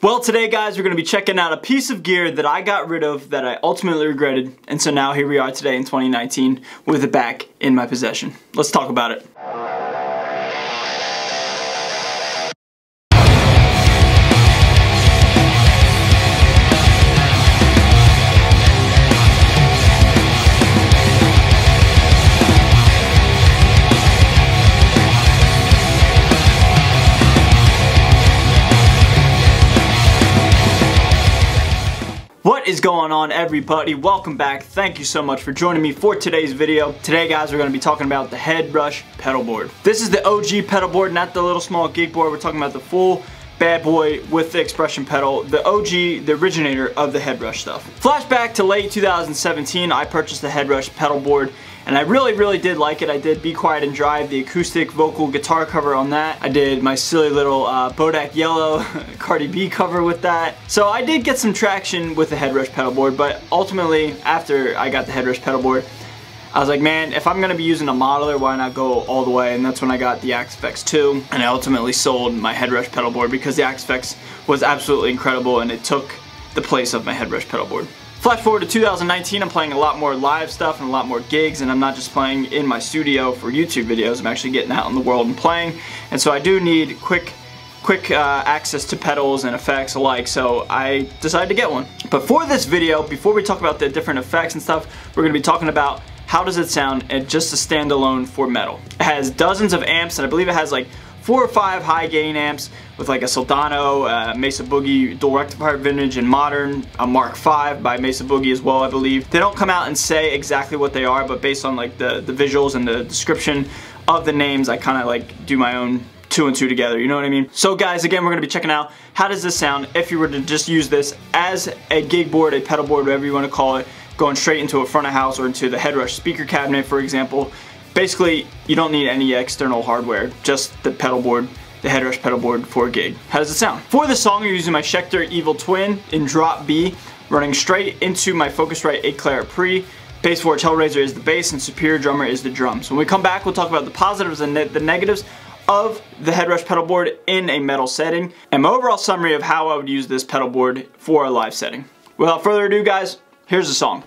Well, today guys, we're going to be checking out a piece of gear that I got rid of that I ultimately regretted, and so now here we are today in 2019 with it back in my possession. Let's talk about it. What is going on, everybody? Welcome back. Thank you so much for joining me for today's video. Today guys, we're going to be talking about the Headrush pedal board. This is the OG pedal board, not the little small gig board. We're talking about the full bad boy with the expression pedal, the OG, the originator of the Headrush stuff. Flashback to late 2017, I purchased the Headrush pedal board, and I really did like it. I did Be Quiet and Drive, the acoustic vocal guitar cover on that. I did my silly little Bodak Yellow Cardi B cover with that. So I did get some traction with the Headrush pedal board, but ultimately, after I got the Headrush pedal board, I was like, man, if I'm gonna be using a modeler, why not go all the way? And that's when I got the Axe-Fx 2, and I ultimately sold my Headrush pedal board because the Axe-Fx was absolutely incredible and it took the place of my Headrush pedal board. Flash forward to 2019, I'm playing a lot more live stuff and a lot more gigs, and I'm not just playing in my studio for YouTube videos, I'm actually getting out in the world and playing, and so I do need quick access to pedals and effects alike, so I decided to get one. But for this video, before we talk about the different effects and stuff, we're going to be talking about how does it sound and just a standalone for metal. It has dozens of amps, and I believe it has like 4 or 5 high gain amps with like a Soldano, Mesa Boogie dual rectifier vintage and modern, a Mark V by Mesa Boogie as well, I believe. They don't come out and say exactly what they are, but based on like the visuals and the description of the names, I kind of like do my own 2 and 2 together, you know what I mean? So guys, again, we're going to be checking out how does this sound if you were to just use this as a gig board, a pedal board, whatever you want to call it, going straight into a front of house or into the Headrush speaker cabinet, for example. Basically, you don't need any external hardware, just the pedal board, the Headrush pedal board for a gig. How does it sound? For this song, you're using my Schecter Evil Twin in drop B, running straight into my Focusrite 8 Claret Pre. Bass Forge Hellraiser is the bass and Superior Drummer is the drums. When we come back, we'll talk about the positives and the negatives of the Headrush pedal board in a metal setting, and my overall summary of how I would use this pedal board for a live setting. Without further ado, guys, here's the song.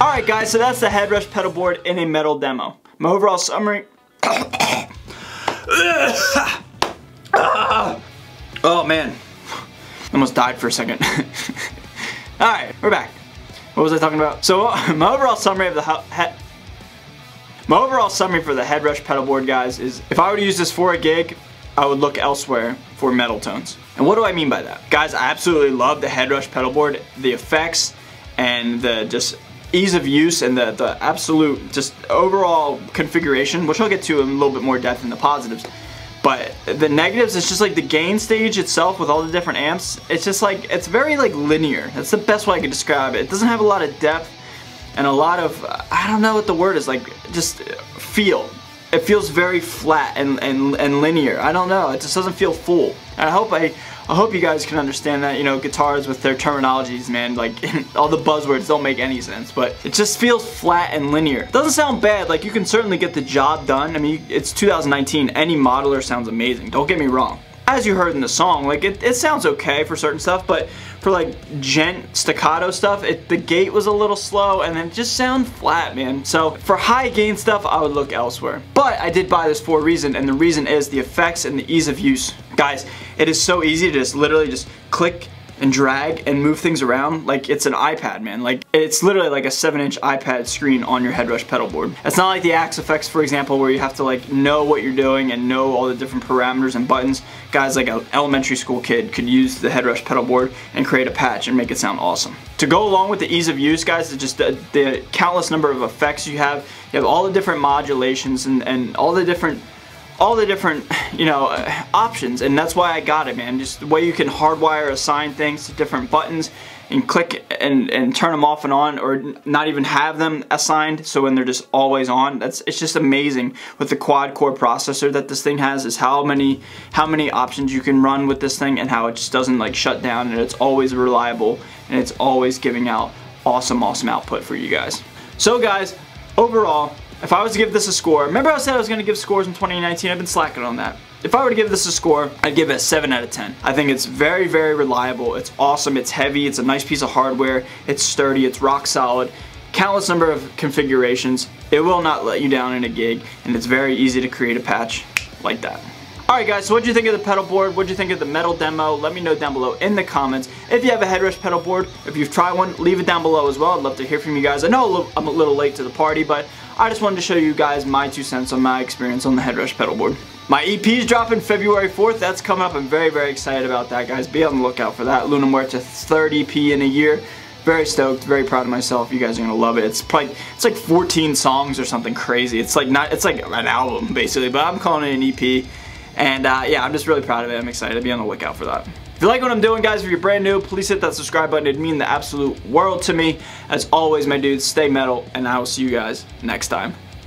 Alright guys, so that's the Headrush pedal board in a metal demo. My overall summary... Oh man, almost died for a second. Alright, we're back. What was I talking about? So my overall summary of the for the Headrush pedal board, guys, is if I were to use this for a gig, I would look elsewhere for metal tones. And what do I mean by that? Guys, I absolutely love the Headrush pedal board, the effects and the just ease of use and the absolute just overall configuration, which I'll get to in a little bit more depth in the positives. But the negatives, it's just like the gain stage itself with all the different amps. It's just like, it's very like linear. That's the best way I could describe it. It doesn't have a lot of depth and a lot of, I don't know what the word is, like just feel. It feels very flat and linear. I don't know, it just doesn't feel full. And I hope you guys can understand that. You know, guitars with their terminologies, man, like all the buzzwords don't make any sense, but it just feels flat and linear. It doesn't sound bad, like you can certainly get the job done. I mean, it's 2019, any modeler sounds amazing, don't get me wrong. As you heard in the song, like it sounds okay for certain stuff, but for like gent staccato stuff, the gate was a little slow and then just sound flat, man. So for high gain stuff, I would look elsewhere. But I did buy this for a reason, and the reason is the effects and the ease of use. Guys, it is so easy to just literally just click and drag and move things around like it's an iPad, man. Like, it's literally like a 7-inch iPad screen on your Headrush pedal board. It's not like the Axe effects, for example, where you have to like know what you're doing and know all the different parameters and buttons. Guys, like an elementary school kid could use the Headrush pedal board and create a patch and make it sound awesome. To go along with the ease of use, guys, it's just the countless number of effects you have. You have all the different modulations and all the different you know, options, and that's why I got it, man. Just the way you can hardwire assign things to different buttons and click and turn them off and on, or not even have them assigned, so when they're just always on. It's just amazing with the quad core processor that this thing has, is how many options you can run with this thing, and how it just doesn't like shut down, and it's always reliable, and it's always giving out awesome output for you guys. So guys, overall, if I was to give this a score, remember I said I was going to give scores in 2019, I've been slacking on that. If I were to give this a score, I'd give it a 7 out of 10. I think it's very, very reliable, it's awesome, it's heavy, it's a nice piece of hardware, it's sturdy, it's rock solid, countless number of configurations, it will not let you down in a gig, and it's very easy to create a patch like that. Alright guys, so what did you think of the pedal board? What did you think of the metal demo? Let me know down below in the comments. If you have a Headrush pedal board, if you've tried one, leave it down below as well. I'd love to hear from you guys. I know I'm a little late to the party, but I just wanted to show you guys my 2 cents on my experience on the Headrush pedal board. My EP is dropping February 4th. That's coming up. I'm very, very excited about that, guys. Be on the lookout for that. Luna Muerta, 3rd EP in a year. Very stoked, very proud of myself. You guys are gonna love it. It's like 14 songs or something crazy. It's like an album basically, but I'm calling it an EP. And yeah, I'm just really proud of it. I'm excited to be on the lookout for that. If you like what I'm doing, guys, if you're brand new, please hit that subscribe button. It'd mean the absolute world to me. As always, my dudes, stay metal, and I will see you guys next time.